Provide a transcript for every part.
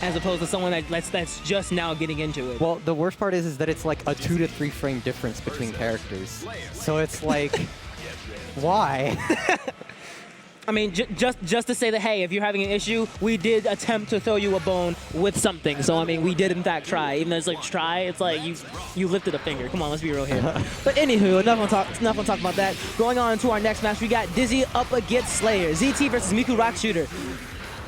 as opposed to someone that's just now getting into it. Well, the worst part is that it's like a 2 to 3 frame difference between characters. So it's like, why? I mean, just to say that, hey, if you're having an issue, we did attempt to throw you a bone with something. So, I mean, we did, in fact, try. Even though it's like, try, it's like you lifted a finger. Come on, let's be real here. But anywho, enough on talk about that. Going on to our next match, we got Dizzy up against Slayer. ZT versus Miku RockShooter.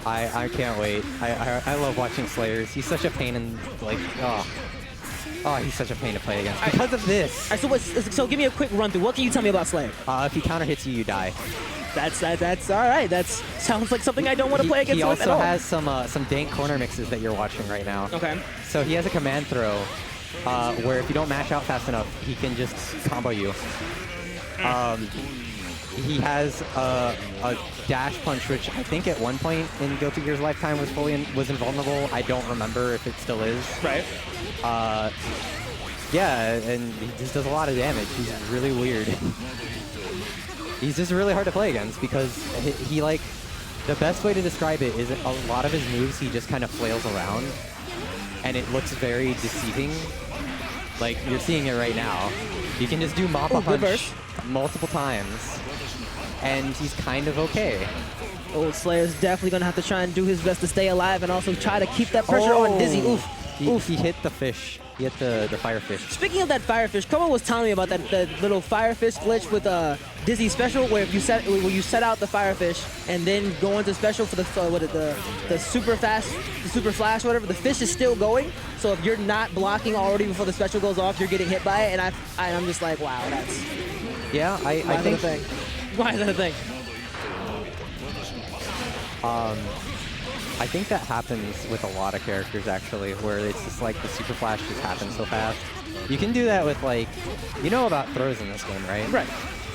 I can't wait. I love watching Slayers. He's such a pain in, like, oh, he's such a pain to play against because of this. All right, so give me a quick run through. What can you tell me about Slayer? If he counter hits you, you die. That's all right. That sounds like something I don't want to play against. He him also at all. has some dank corner mixes that you're watching right now. Okay. So he has a command throw where if you don't mash out fast enough, he can just combo you. He has a dash punch, which I think at one point in Guilty Gear's lifetime was invulnerable. I don't remember if it still is. Right. Yeah, and he just does a lot of damage. He's really weird. He's just really hard to play against because he like, the best way to describe it is a lot of his moves he just kind of flails around and it looks very deceiving. Like, you're seeing it right now. You can just do Mappa Punch multiple times and he's kind of okay. Oh, Slayer's definitely going to have to try and do his best to stay alive and also try to keep that pressure on Dizzy. Oof. He hit the fish. He hit the firefish. Speaking of that firefish, Komo was telling me about that little firefish glitch with Dizzy special, where if you set out the firefish and then go into special for the super flash, whatever, the fish is still going. So if you're not blocking already before the special goes off, you're getting hit by it. And I'm just like, wow, that's I think a thing. Why is that a thing? I think that happens with a lot of characters, actually, where it's just like the super flash just happens so fast. You can do that with, like, you know about throws in this game, right? Right.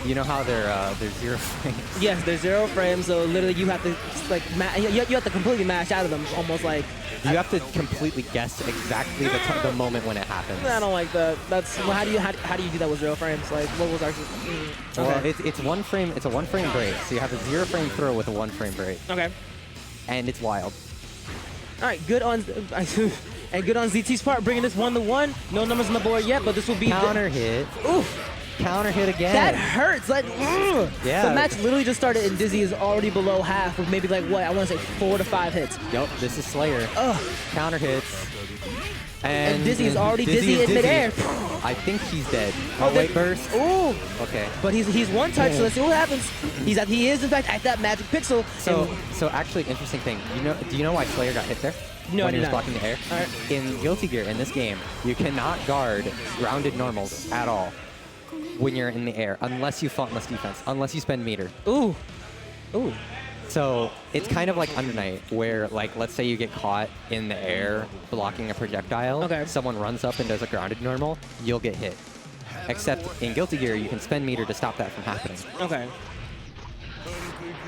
You know how they're 0 frames. Yes, they're 0 frames, so literally you have to like you have to completely mash out of them, almost like. You have to completely guess exactly the moment when it happens. I don't like that. That's well, how do you do that with 0 frames? Like, what was actually? Well, it's 1 frame. It's a 1 frame break, so you have a 0 frame throw with a 1 frame break. Okay. And it's wild. All right, good on and good on ZT's part, bringing this 1-1. No numbers on the board yet, but this will be counter hit. Oof. Counter hit again. That hurts. Like, yeah. The match literally just started and Dizzy is already below half with maybe like what I want to say 4 to 5 hits. Yup, this is Slayer. Counter hits. And Dizzy is already dizzy in midair. I think he's dead. Oh, wait, burst. Ooh. Okay. But he's one touch, so let's see what happens. He is in fact at that magic pixel. So actually, interesting thing. Do you know why Slayer got hit there? No, when he was blocking the air. All right. In Guilty Gear, in this game, you cannot guard grounded normals at all when you're in the air, unless you faultless defense, unless you spend meter. Ooh. So it's kind of like Under Night, where, like, let's say you get caught in the air blocking a projectile. Okay. Someone runs up and does a grounded normal, you'll get hit. Except in Guilty Gear, you can spend meter to stop that from happening. Okay.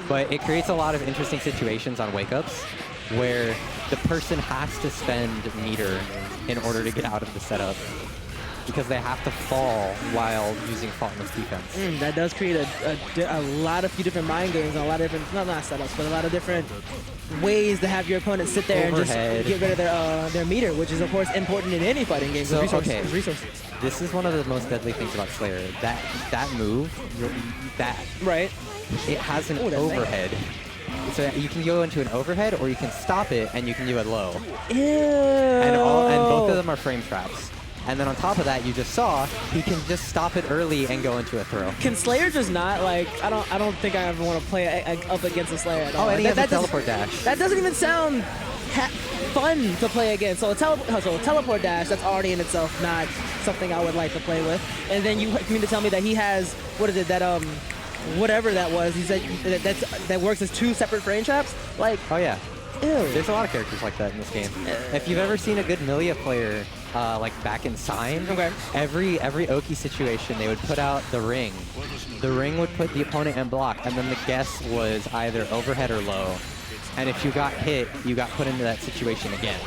But it creates a lot of interesting situations on wake-ups where the person has to spend meter in order to get out of the setup, because they have to fall while using faultless defense. That does create a lot of few different mind games and a lot of different, not setups, but a lot of different ways to have your opponent sit there Overhead. and just get rid of their meter, which is of course important in any fighting game. So, resources. This is one of the most deadly things about Slayer. That move, right, it has an overhead. So you can go into an overhead, or you can stop it and you can do it low. Ew. And both of them are frame traps. And then on top of that, you just saw he can just stop it early and go into a throw. Can Slayer just not, like, I don't think I ever want to play up against a Slayer at all. Oh, and he has a teleport dash. That doesn't even sound fun to play against. So a teleport dash, that's already in itself not something I would like to play with. And then you mean to tell me that he has, what is it, that whatever that was, he said that works as 2 separate frame traps? Like, oh yeah. Ew. There's a lot of characters like that in this game. If you've ever seen a good Milia player, like back in Sign, every Oki situation, they would put out the ring. The ring would put the opponent in block, and then the guess was either overhead or low. And if you got hit, you got put into that situation again.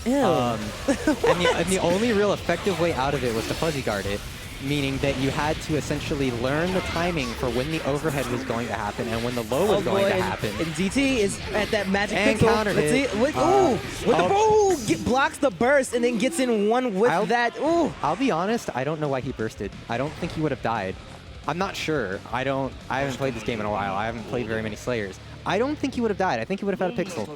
Ew. And the only real effective way out of it was to fuzzy guard it. meaning that you had to essentially learn the timing for when the overhead was going to happen and when the low was going to happen. And ZT is at that magic And pixel. countered Let's it. see. Blocks the burst and then gets in one with that. Ooh. I'll be honest, I don't know why he bursted. I don't think he would have died. I'm not sure. I haven't played this game in a while. I haven't played very many Slayers. I don't think he would have died. I think he would have had a pixel.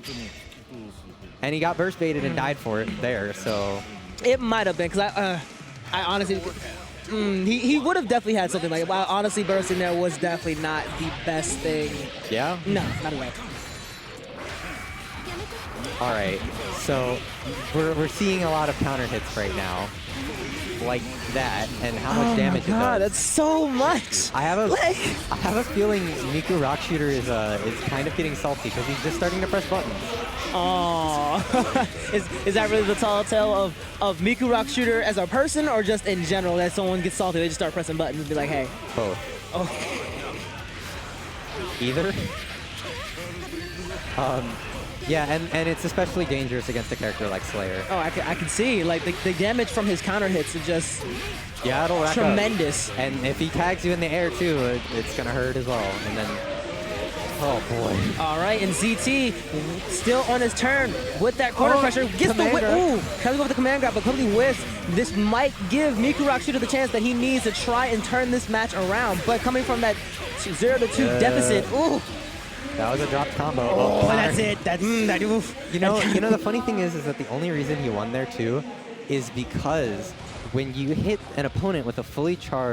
And he got burst baited and died for it there, so... It might have been, because I honestly... he would have definitely had something like it. But honestly, bursting there was definitely not the best thing. Yeah? No, not at all. All right, so we're seeing a lot of counter hits right now, like that, and how much damage it does. That's so much. I have a feeling Miku RockShooter is kind of getting salty because he's just starting to press buttons. Oh, is that really the tall tale of Miku RockShooter as a person, or just in general that someone gets salty, they just start pressing buttons and be like, hey? Both. Oh. Either. Yeah, and it's especially dangerous against a character like Slayer. Oh, I can see. Like, the damage from his counter hits is just it'll rack tremendous. Up. And if he tags you in the air, too, it's going to hurt as well. And then, oh, boy. All right, and ZT still on his turn with that corner pressure. Gets the whip. Ooh, trying to go with the command grab, but completely whiffs. This might give Miku RockShooter the chance that he needs to try and turn this match around. But coming from that 0-2 deficit, ooh. That was a dropped combo. Oh, that's it. Oof. You know, the funny thing is that the only reason he won there too is because when you hit an opponent with a fully charged